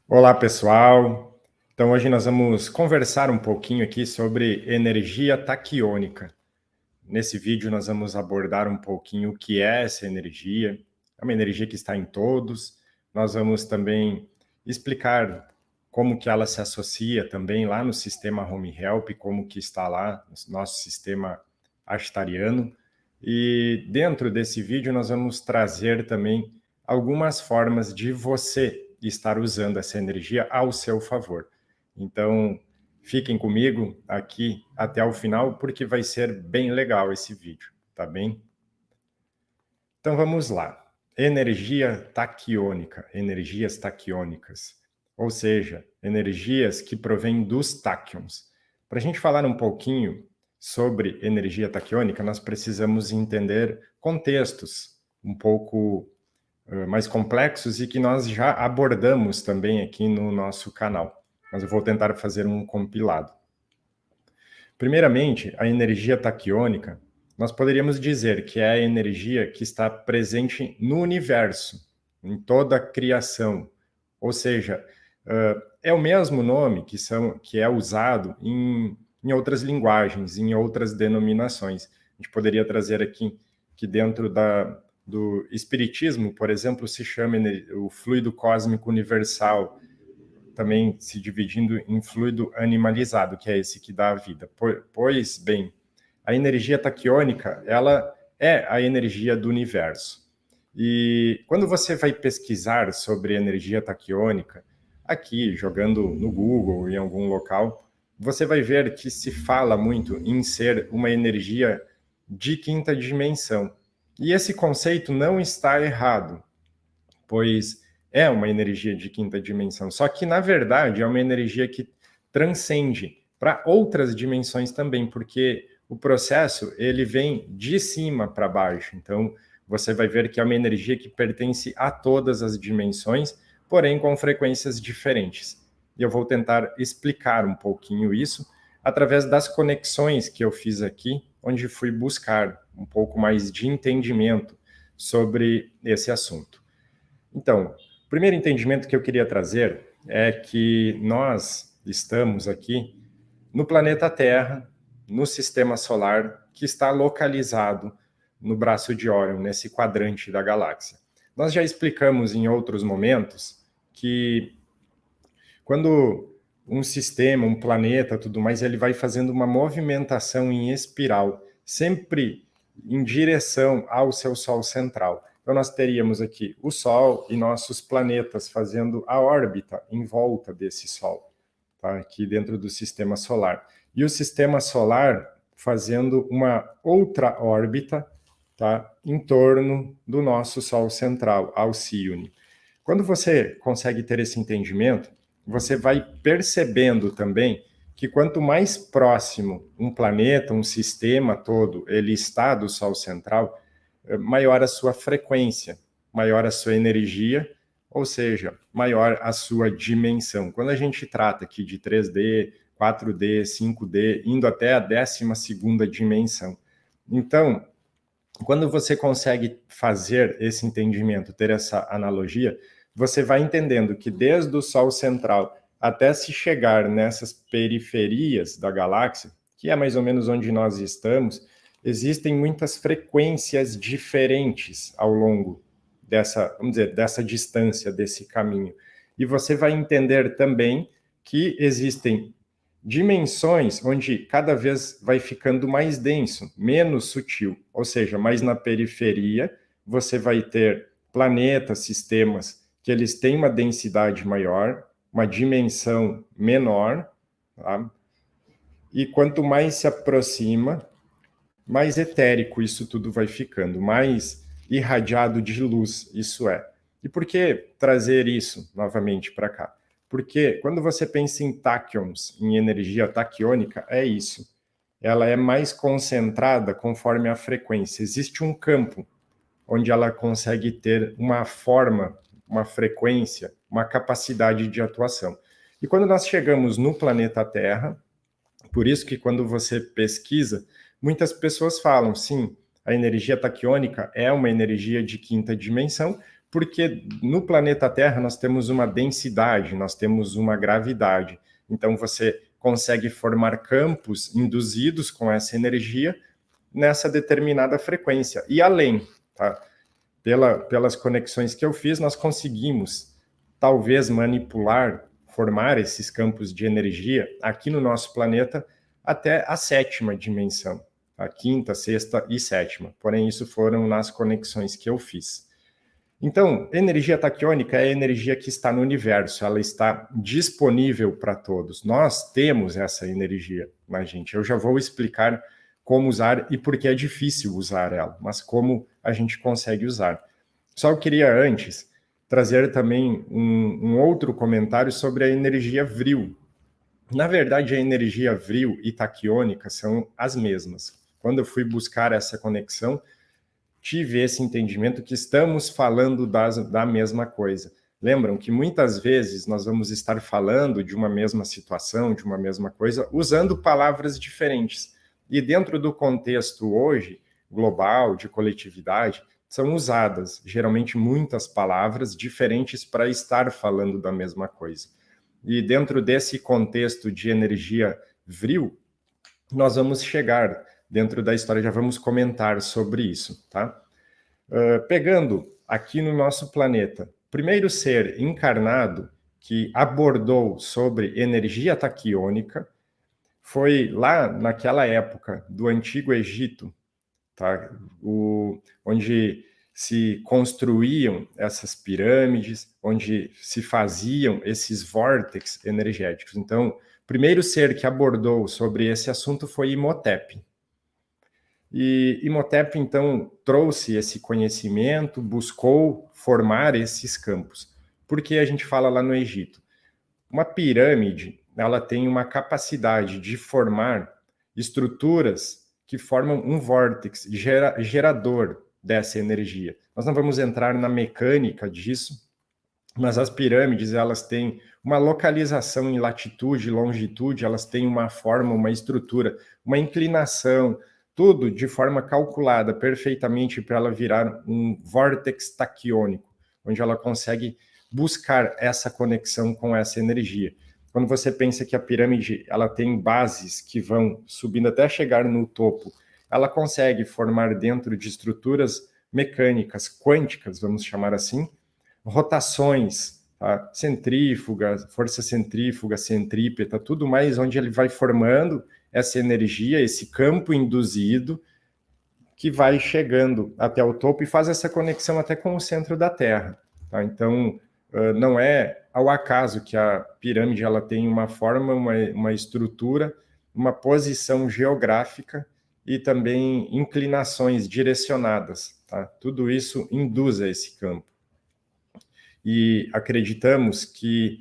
Olá, pessoal. Então, hoje nós vamos conversar um pouquinho aqui sobre energia taquiônica. Nesse vídeo, nós vamos abordar um pouquinho o que é essa energia. É uma energia que está em todos. Nós vamos também explicar como que ela se associa também lá no sistema Home Help, como que está lá no nosso sistema ashtariano. E dentro desse vídeo, nós vamos trazer também algumas formas de você estar usando essa energia ao seu favor. Então, fiquem comigo aqui até o final, porque vai ser bem legal esse vídeo, tá bem? Então, vamos lá. Energia taquiônica, energias taquiônicas, ou seja, energias que provêm dos táquions. Para a gente falar um pouquinho sobre energia taquiônica, nós precisamos entender contextos um pouco mais complexos e que nós já abordamos também aqui no nosso canal. Mas eu vou tentar fazer um compilado. Primeiramente, a energia taquiônica, nós poderíamos dizer que é a energia que está presente no universo, em toda a criação. Ou seja, é o mesmo nome que é usado em outras linguagens, em outras denominações. A gente poderia trazer aqui que dentro do espiritismo, por exemplo, se chama o fluido cósmico universal, também se dividindo em fluido animalizado, que é esse que dá a vida. Pois bem, a energia taquiônica, ela é a energia do universo. E quando você vai pesquisar sobre energia taquiônica, aqui, jogando no Google, em algum local, você vai ver que se fala muito em ser uma energia de quinta dimensão. E esse conceito não está errado, pois é uma energia de quinta dimensão. Só que, na verdade, é uma energia que transcende para outras dimensões também, porque o processo ele vem de cima para baixo. Então, você vai ver que é uma energia que pertence a todas as dimensões, porém com frequências diferentes. E eu vou tentar explicar um pouquinho isso através das conexões que eu fiz aqui, onde fui buscar um pouco mais de entendimento sobre esse assunto. Então, o primeiro entendimento que eu queria trazer é que nós estamos aqui no planeta Terra, no sistema solar, que está localizado no braço de Órion, nesse quadrante da galáxia. Nós já explicamos em outros momentos que quando um sistema, um planeta, tudo mais, ele vai fazendo uma movimentação em espiral, sempre em direção ao seu Sol central. Então, nós teríamos aqui o Sol e nossos planetas fazendo a órbita em volta desse Sol, tá? Aqui dentro do sistema solar. E o sistema solar fazendo uma outra órbita, tá? Em torno do nosso Sol central, Alcíone. Quando você consegue ter esse entendimento, você vai percebendo também que quanto mais próximo um planeta, um sistema todo, ele está do Sol central, maior a sua frequência, maior a sua energia, ou seja, maior a sua dimensão. Quando a gente trata aqui de 3D, 4D, 5D, indo até a 12ª dimensão. Então, quando você consegue fazer esse entendimento, ter essa analogia, você vai entendendo que desde o Sol central até se chegar nessas periferias da galáxia, que é mais ou menos onde nós estamos, existem muitas frequências diferentes ao longo dessa, vamos dizer, dessa distância, desse caminho. E você vai entender também que existem dimensões onde cada vez vai ficando mais denso, menos sutil, ou seja, mais na periferia, você vai ter planetas, sistemas que eles têm uma densidade maior, uma dimensão menor, tá? E quanto mais se aproxima, mais etérico isso tudo vai ficando, mais irradiado de luz isso é. E por que trazer isso novamente para cá? Porque quando você pensa em táquions, em energia taquiônica, é isso. Ela é mais concentrada conforme a frequência. Existe um campo onde ela consegue ter uma forma, uma frequência, uma capacidade de atuação. E quando nós chegamos no planeta Terra, por isso que quando você pesquisa, muitas pessoas falam, sim, a energia taquiônica é uma energia de quinta dimensão, porque no planeta Terra nós temos uma densidade, nós temos uma gravidade. Então você consegue formar campos induzidos com essa energia nessa determinada frequência. E além, tá? Pelas conexões que eu fiz, nós conseguimos talvez manipular, formar esses campos de energia aqui no nosso planeta até a sétima dimensão, a quinta, sexta e sétima. Porém, isso foram nas conexões que eu fiz. Então, energia taquiônica é a energia que está no universo, ela está disponível para todos. Nós temos essa energia na gente. Eu já vou explicar como usar e por que é difícil usar ela, mas como a gente consegue usar. Só eu queria antes trazer também um outro comentário sobre a energia vril. Na verdade, a energia vril e taquiônica são as mesmas. Quando eu fui buscar essa conexão, tive esse entendimento que estamos falando da mesma coisa. Lembram que muitas vezes nós vamos estar falando de uma mesma situação, de uma mesma coisa, usando palavras diferentes. E dentro do contexto hoje, global, de coletividade, são usadas geralmente muitas palavras diferentes para estar falando da mesma coisa. E dentro desse contexto de energia vril, nós vamos chegar dentro da história, já vamos comentar sobre isso, tá? Pegando aqui no nosso planeta, primeiro ser encarnado que abordou sobre energia taquiônica foi lá naquela época do Antigo Egito, tá? Onde se construíam essas pirâmides, onde se faziam esses vórtices energéticos. Então, o primeiro ser que abordou sobre esse assunto foi Imhotep. E Imhotep, então, trouxe esse conhecimento, buscou formar esses campos. Porque a gente fala lá no Egito, uma pirâmide, ela tem uma capacidade de formar estruturas que formam um vórtice gerador dessa energia. Nós não vamos entrar na mecânica disso, mas as pirâmides, elas têm uma localização em latitude, longitude, elas têm uma forma, uma estrutura, uma inclinação, tudo de forma calculada perfeitamente para ela virar um vórtice taquiônico, onde ela consegue buscar essa conexão com essa energia. Quando você pensa que a pirâmide ela tem bases que vão subindo até chegar no topo, ela consegue formar dentro de estruturas mecânicas, quânticas, vamos chamar assim, rotações, tá? Centrífuga, força centrífuga, centrípeta, tudo mais onde ele vai formando essa energia, esse campo induzido, que vai chegando até o topo e faz essa conexão até com o centro da Terra. Tá? Então, não é ao acaso que a pirâmide ela tem uma forma, uma estrutura, uma posição geográfica e também inclinações direcionadas. Tá? Tudo isso induz a esse campo. E acreditamos que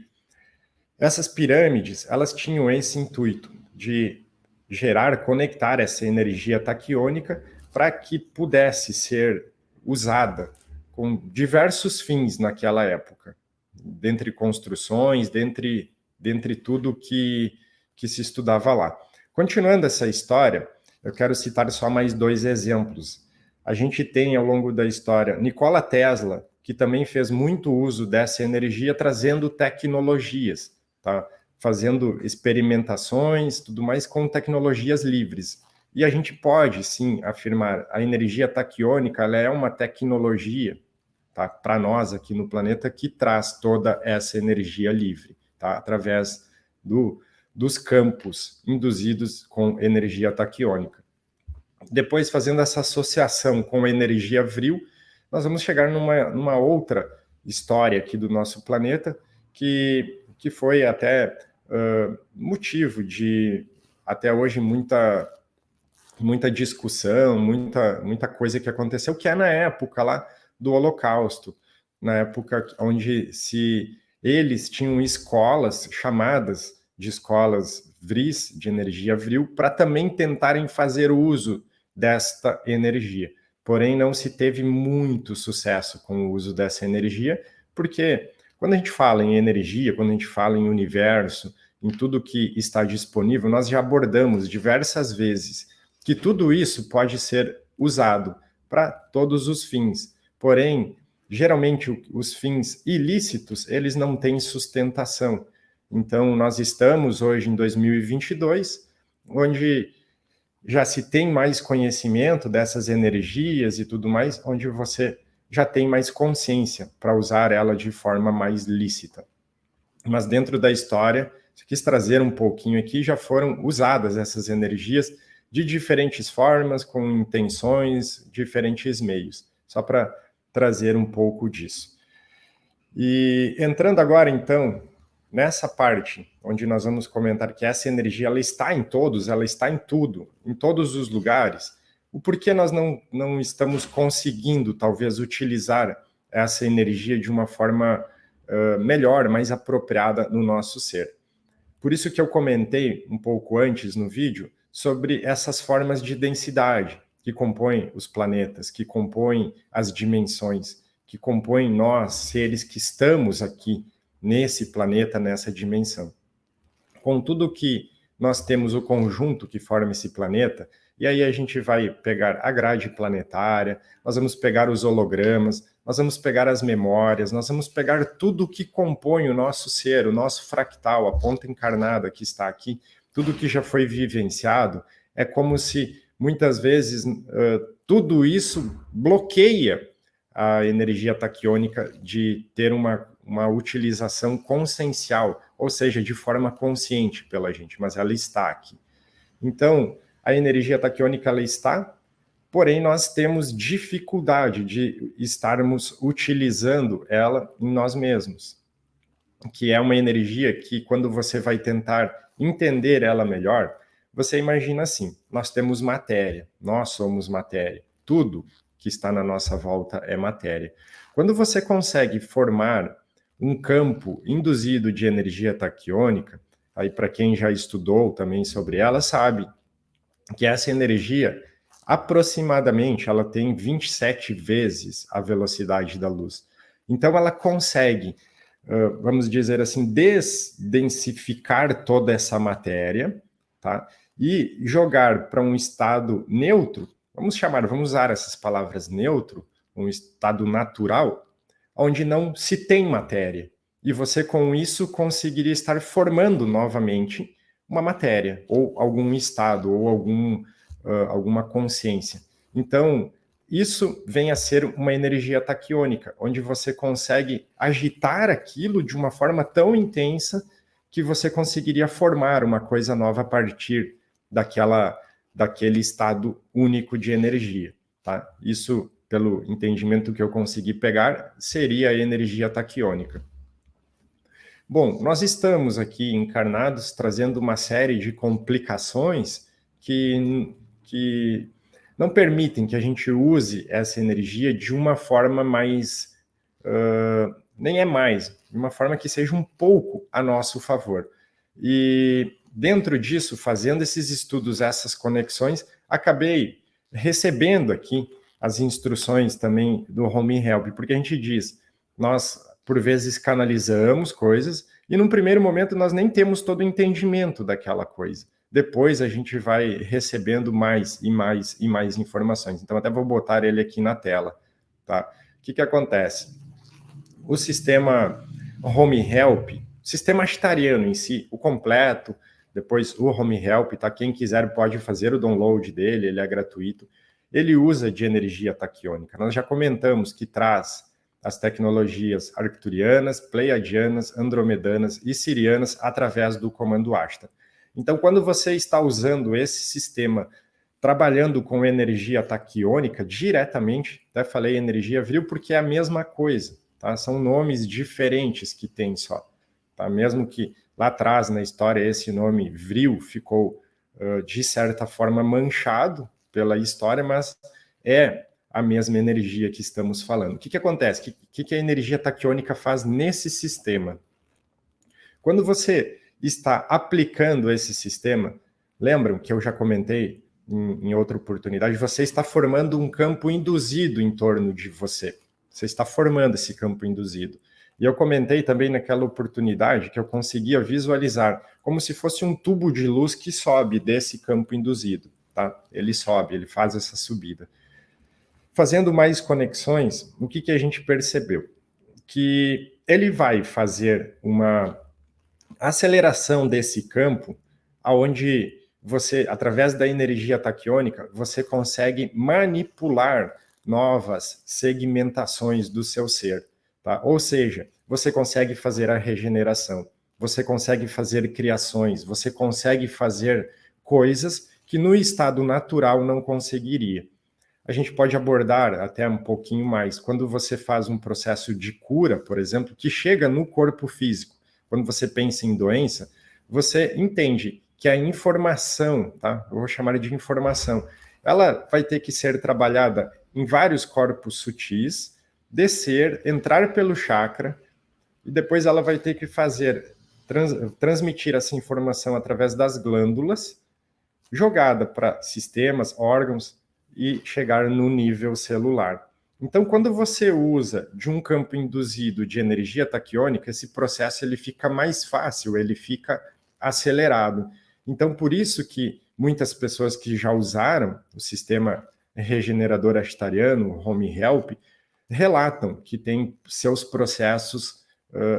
essas pirâmides elas tinham esse intuito de gerar, conectar essa energia taquiônica para que pudesse ser usada com diversos fins naquela época, dentre construções, dentre tudo que se estudava lá. Continuando essa história, eu quero citar só mais dois exemplos. A gente tem, ao longo da história, Nikola Tesla, que também fez muito uso dessa energia, trazendo tecnologias, tá? Fazendo experimentações, tudo mais, com tecnologias livres. E a gente pode, sim, afirmar, a energia taquiônica ela é uma tecnologia, tá, para nós aqui no planeta, que traz toda essa energia livre, tá, através dos campos induzidos com energia taquiônica. Depois, fazendo essa associação com a energia vril, nós vamos chegar numa outra história aqui do nosso planeta, que foi até motivo de, até hoje, muita discussão, muita coisa que aconteceu, que é na época lá do Holocausto, na época onde eles tinham escolas chamadas de escolas vris, de energia vril, para também tentarem fazer uso desta energia. Porém, não se teve muito sucesso com o uso dessa energia, porque Quando a gente fala em energia, quando a gente fala em universo, em tudo que está disponível, nós já abordamos diversas vezes que tudo isso pode ser usado para todos os fins. Porém, geralmente os fins ilícitos, eles não têm sustentação. Então, nós estamos hoje em 2022, onde já se tem mais conhecimento dessas energias e tudo mais, onde você já tem mais consciência para usar ela de forma mais lícita. Mas dentro da história, eu quis trazer um pouquinho aqui, já foram usadas essas energias de diferentes formas, com intenções, diferentes meios, só para trazer um pouco disso. E entrando agora, então, nessa parte, onde nós vamos comentar que essa energia ela está em todos, ela está em tudo, em todos os lugares, o porquê nós não estamos conseguindo, talvez, utilizar essa energia de uma forma melhor, mais apropriada no nosso ser. Por isso que eu comentei um pouco antes no vídeo sobre essas formas de densidade que compõem os planetas, que compõem as dimensões, que compõem nós, seres que estamos aqui nesse planeta, nessa dimensão. Com tudo que nós temos o conjunto que forma esse planeta, e aí a gente vai pegar a grade planetária, nós vamos pegar os hologramas, nós vamos pegar as memórias, nós vamos pegar tudo que compõe o nosso ser, o nosso fractal, a ponta encarnada que está aqui, tudo que já foi vivenciado, é como se muitas vezes tudo isso bloqueia a energia taquiônica de ter uma utilização consciencial, ou seja, de forma consciente pela gente, mas ela está aqui. Então, a energia taquiônica ela está, porém nós temos dificuldade de estarmos utilizando ela em nós mesmos, que é uma energia que quando você vai tentar entender ela melhor, você imagina assim, nós temos matéria, nós somos matéria, tudo que está na nossa volta é matéria. Quando você consegue formar um campo induzido de energia taquiônica, aí para quem já estudou também sobre ela sabe que essa energia, aproximadamente, ela tem 27 vezes a velocidade da luz. Então, ela consegue, vamos dizer assim, desdensificar toda essa matéria, tá? E jogar para um estado neutro, vamos usar essas palavras neutro, um estado natural, onde não se tem matéria. E você, com isso, conseguiria estar formando novamente uma matéria, ou algum estado, ou alguma consciência. Então, isso vem a ser uma energia taquiônica, onde você consegue agitar aquilo de uma forma tão intensa que você conseguiria formar uma coisa nova a partir daquele estado único de energia. Tá? Isso, pelo entendimento que eu consegui pegar, seria a energia taquiônica. Bom, nós estamos aqui encarnados trazendo uma série de complicações que não permitem que a gente use essa energia de uma forma mais, de uma forma que seja um pouco a nosso favor. E dentro disso, fazendo esses estudos, essas conexões, acabei recebendo aqui as instruções também do Home Help, porque a gente diz, nós por vezes canalizamos coisas e num primeiro momento nós nem temos todo o entendimento daquela coisa. Depois a gente vai recebendo mais e mais e mais informações. Então até vou botar ele aqui na tela, tá? O que acontece? O sistema Home Help, sistema astariano em si, o completo, depois o Home Help, tá? Quem quiser pode fazer o download dele, ele é gratuito. Ele usa de energia taquiônica. Nós já comentamos que traz as tecnologias arcturianas, pleiadianas, andromedanas e sirianas através do comando Ashtar. Então, quando você está usando esse sistema, trabalhando com energia taquiônica diretamente, até falei energia vril porque é a mesma coisa, tá? São nomes diferentes que tem só, tá? Mesmo que lá atrás na história esse nome vril ficou de certa forma manchado pela história, mas é a mesma energia que estamos falando. O que acontece? O que a energia taquiônica faz nesse sistema? Quando você está aplicando esse sistema, lembram que eu já comentei em outra oportunidade, você está formando um campo induzido em torno de você. Você está formando esse campo induzido. E eu comentei também naquela oportunidade que eu conseguia visualizar como se fosse um tubo de luz que sobe desse campo induzido, tá? Ele sobe, ele faz essa subida. Fazendo mais conexões, o que a gente percebeu? Que ele vai fazer uma aceleração desse campo, aonde você, através da energia taquiônica, você consegue manipular novas segmentações do seu ser, tá? Ou seja, você consegue fazer a regeneração, você consegue fazer criações, você consegue fazer coisas que no estado natural não conseguiria. A gente pode abordar até um pouquinho mais. Quando você faz um processo de cura, por exemplo, que chega no corpo físico, quando você pensa em doença, você entende que a informação, tá? Eu vou chamar de informação, ela vai ter que ser trabalhada em vários corpos sutis, descer, entrar pelo chakra, e depois ela vai ter que fazer, transmitir essa informação através das glândulas, jogada para sistemas, órgãos, e chegar no nível celular. Então, quando você usa de um campo induzido de energia taquiônica, esse processo ele fica mais fácil, ele fica acelerado. Então, por isso que muitas pessoas que já usaram o sistema regenerador ashtariano, o Home Help, relatam que têm seus processos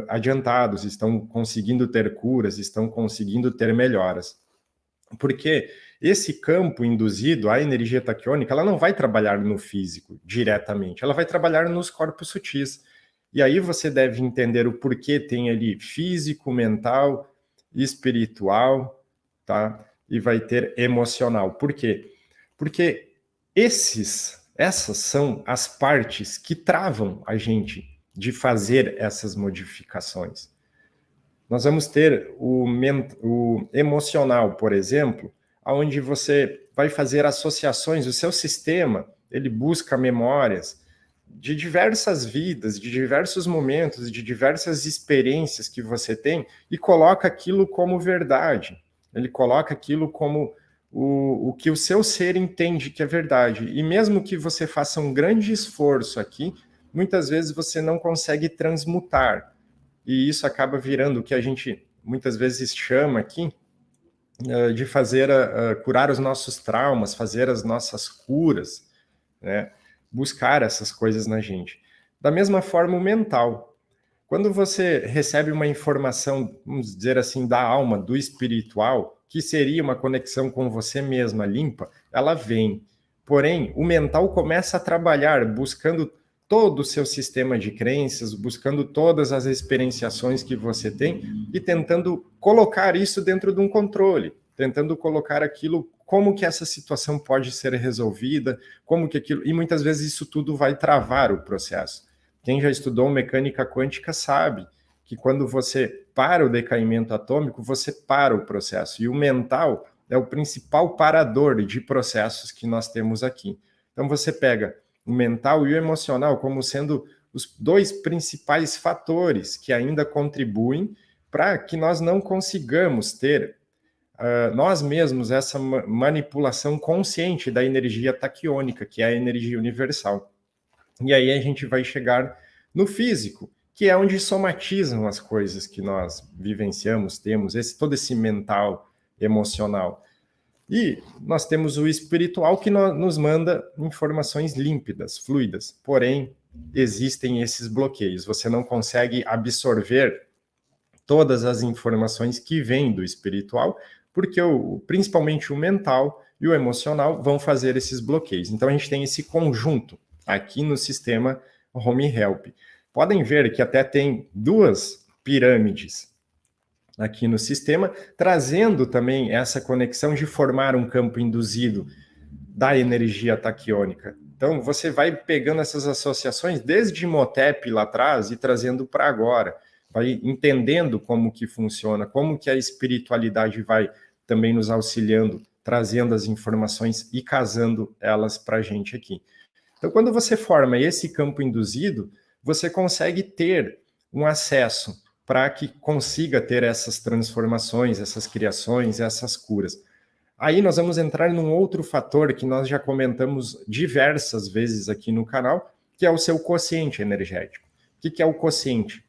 adiantados, estão conseguindo ter curas, estão conseguindo ter melhoras. Porque esse campo induzido, a energia taquiônica, ela não vai trabalhar no físico diretamente, ela vai trabalhar nos corpos sutis. E aí você deve entender o porquê tem ali físico, mental, espiritual, tá? E vai ter emocional. Por quê? Porque essas são as partes que travam a gente de fazer essas modificações. Nós vamos ter o emocional, por exemplo, onde você vai fazer associações, o seu sistema, ele busca memórias de diversas vidas, de diversos momentos, de diversas experiências que você tem e coloca aquilo como verdade. Ele coloca aquilo como o que o seu ser entende que é verdade. E mesmo que você faça um grande esforço aqui, muitas vezes você não consegue transmutar. E isso acaba virando o que a gente muitas vezes chama aqui de fazer curar os nossos traumas, fazer as nossas curas, né? Buscar essas coisas na gente. Da mesma forma, o mental. Quando você recebe uma informação, vamos dizer assim, da alma, do espiritual, que seria uma conexão com você mesma limpa, ela vem. Porém, o mental começa a trabalhar buscando todo o seu sistema de crenças, buscando todas as experienciações que você tem e tentando colocar isso dentro de um controle, tentando colocar aquilo, como que essa situação pode ser resolvida, como que aquilo, e muitas vezes isso tudo vai travar o processo. Quem já estudou mecânica quântica sabe que quando você para o decaimento atômico, você para o processo, e o mental é o principal parador de processos que nós temos aqui. Então você pega o mental e o emocional como sendo os dois principais fatores que ainda contribuem para que nós não consigamos ter nós mesmos essa manipulação consciente da energia taquiônica, que é a energia universal. E aí a gente vai chegar no físico, que é onde somatizam as coisas que nós vivenciamos, temos todo esse mental, emocional. E nós temos o espiritual que nos manda informações límpidas, fluidas, porém existem esses bloqueios. Você não consegue absorver todas as informações que vêm do espiritual, porque principalmente o mental e o emocional vão fazer esses bloqueios. Então a gente tem esse conjunto aqui no sistema Home Help. Podem ver que até tem duas pirâmides aqui no sistema, trazendo também essa conexão de formar um campo induzido da energia taquiônica. Então, você vai pegando essas associações desde Imhotep lá atrás e trazendo para agora, vai entendendo como que funciona, como que a espiritualidade vai também nos auxiliando, trazendo as informações e casando elas para a gente aqui. Então, quando você forma esse campo induzido, você consegue ter um acesso para que consiga ter essas transformações, essas criações, essas curas. Aí nós vamos entrar num outro fator que nós já comentamos diversas vezes aqui no canal, que é o seu quociente energético. O que é o quociente?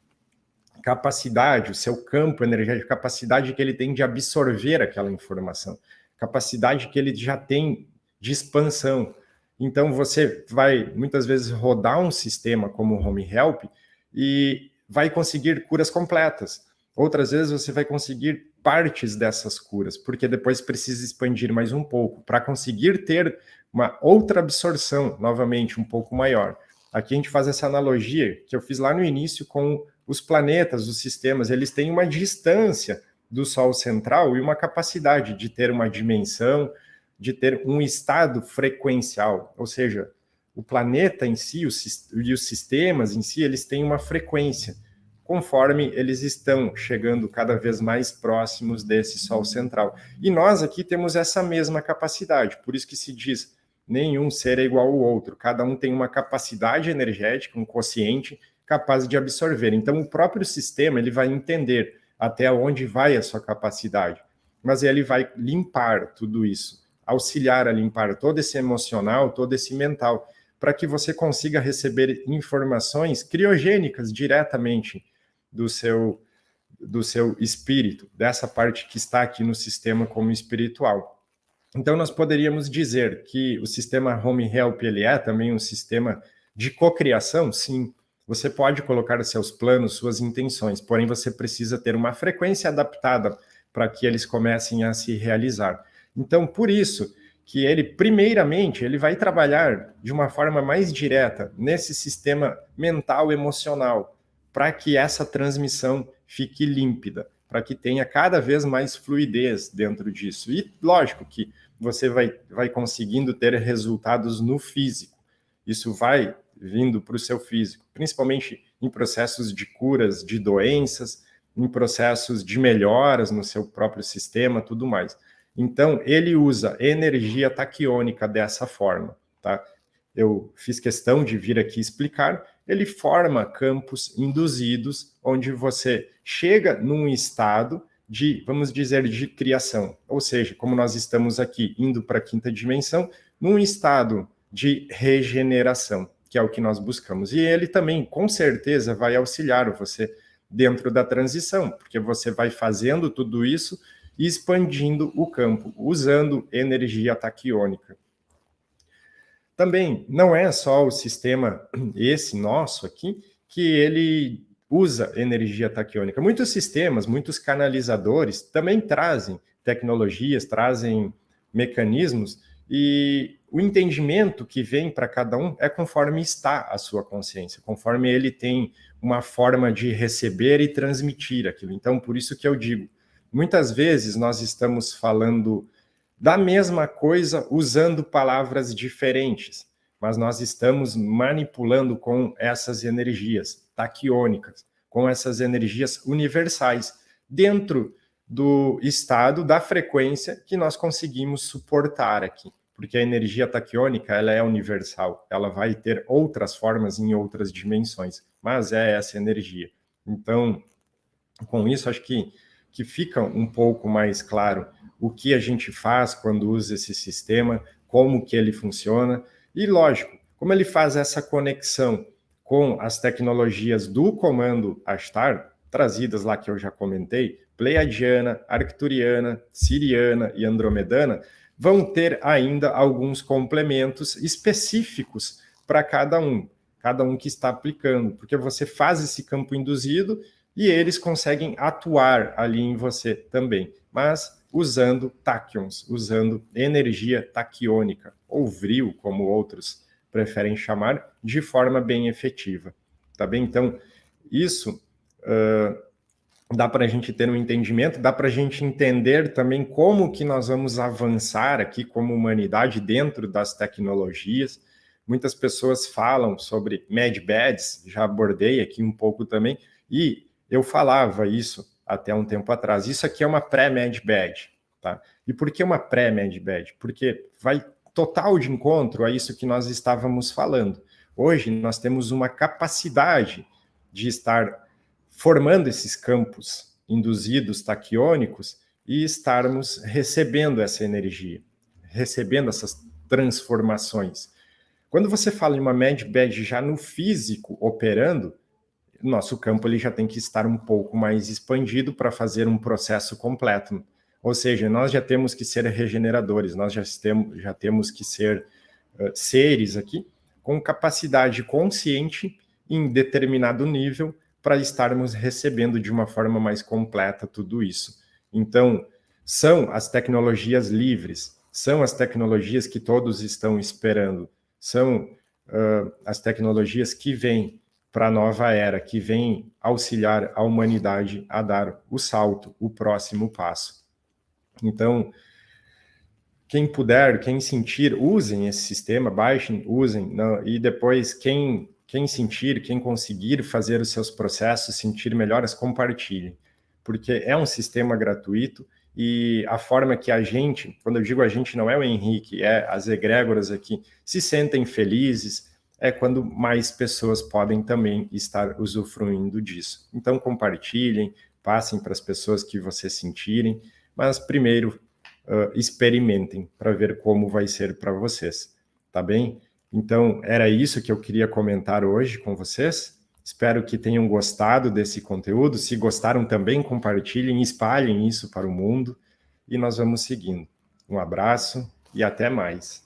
capacidade, o seu campo energético, capacidade que ele tem de absorver aquela informação, capacidade que ele já tem de expansão. Então, você vai, muitas vezes, rodar um sistema como o Home Help e vai conseguir curas completas. Outras vezes, você vai conseguir partes dessas curas, porque depois precisa expandir mais um pouco, para conseguir ter uma outra absorção, novamente, um pouco maior. Aqui a gente faz essa analogia que eu fiz lá no início com os planetas, os sistemas, eles têm uma distância do Sol central e uma capacidade de ter uma dimensão, de ter um estado frequencial, ou seja, o planeta em si e os sistemas em si, eles têm uma frequência, conforme eles estão chegando cada vez mais próximos desse Sol central. E nós aqui temos essa mesma capacidade, por isso que se diz, nenhum ser é igual ao outro, cada um tem uma capacidade energética, um quociente capaz de absorver. Então, o próprio sistema ele vai entender até onde vai a sua capacidade, mas ele vai limpar tudo isso, auxiliar a limpar todo esse emocional, todo esse mental, para que você consiga receber informações criogênicas diretamente do seu espírito, dessa parte que está aqui no sistema como espiritual. Então, nós poderíamos dizer que o sistema Home Help ele é também um sistema de cocriação, sim. Você pode colocar seus planos, suas intenções, porém você precisa ter uma frequência adaptada para que eles comecem a se realizar. Então, por isso que ele, primeiramente, ele vai trabalhar de uma forma mais direta nesse sistema mental vai para que essa transmissão fique límpida, para que tenha cada vez mais fluidez dentro disso. E lógico que você vai conseguindo ter resultados no físico. Isso vai vindo para o seu físico, principalmente em processos de curas de doenças, em processos de melhoras no seu próprio sistema, tudo mais. Então, ele usa energia taquiônica dessa forma, tá? Eu fiz questão de vir aqui explicar, ele forma campos induzidos, onde você chega num estado de, vamos dizer, de criação. Ou seja, como nós estamos aqui indo para a quinta dimensão, num estado de regeneração, que é o que nós buscamos. E ele também, com certeza, vai auxiliar você dentro da transição, porque você vai fazendo tudo isso e expandindo o campo, usando energia taquiônica. Também não é só o sistema, esse nosso aqui, que ele usa energia taquiônica. Muitos sistemas, muitos canalizadores também trazem tecnologias, trazem mecanismos, e o entendimento que vem para cada um é conforme está a sua consciência, conforme ele tem uma forma de receber e transmitir aquilo. Então, por isso que eu digo, muitas vezes nós estamos falando da mesma coisa usando palavras diferentes, mas nós estamos manipulando com essas energias taquiônicas, com essas energias universais, dentro do estado da frequência que nós conseguimos suportar aqui, porque a energia taquiônica ela é universal, ela vai ter outras formas em outras dimensões, mas é essa energia. Então, com isso, acho que fica um pouco mais claro o que a gente faz quando usa esse sistema, como que ele funciona, e lógico, como ele faz essa conexão com as tecnologias do comando Ashtar, trazidas lá que eu já comentei, Pleiadiana, Arcturiana, Siriana e Andromedana, vão ter ainda alguns complementos específicos para cada um que está aplicando, porque você faz esse campo induzido e eles conseguem atuar ali em você também, mas usando táquions, usando energia taquiônica, ou vril, como outros preferem chamar, de forma bem efetiva, tá bem? Então, isso dá para a gente ter um entendimento, dá para a gente entender também como que nós vamos avançar aqui como humanidade dentro das tecnologias. Muitas pessoas falam sobre MedBeds, já abordei aqui um pouco também, e eu falava isso até um tempo atrás. Isso aqui é uma pré-MedBed, tá? E por que uma pré-MedBed? Porque vai total de encontro a isso que nós estávamos falando. Hoje nós temos uma capacidade de estar formando esses campos induzidos taquiônicos e estarmos recebendo essa energia, recebendo essas transformações. Quando você fala em uma MedBed já no físico operando, nosso campo ele já tem que estar um pouco mais expandido para fazer um processo completo. Ou seja, nós já temos que ser regeneradores, nós já temos que ser seres aqui com capacidade consciente em determinado nível para estarmos recebendo de uma forma mais completa tudo isso. Então, são as tecnologias livres, são as tecnologias que todos estão esperando, são as tecnologias que vêm para a nova era, que vêm auxiliar a humanidade a dar o salto, o próximo passo. Então, quem puder, quem sentir, usem esse sistema, baixem, usem, e depois quem sentir, quem conseguir fazer os seus processos, sentir melhoras, compartilhem, porque é um sistema gratuito e a forma que a gente, quando eu digo a gente, não é o Henrique, é as egrégoras aqui, se sentem felizes, é quando mais pessoas podem também estar usufruindo disso. Então compartilhem, passem para as pessoas que vocês sentirem, mas primeiro experimentem para ver como vai ser para vocês, tá bem? Então, era isso que eu queria comentar hoje com vocês. Espero que tenham gostado desse conteúdo. Se gostaram também, compartilhem, espalhem isso para o mundo e nós vamos seguindo. Um abraço e até mais.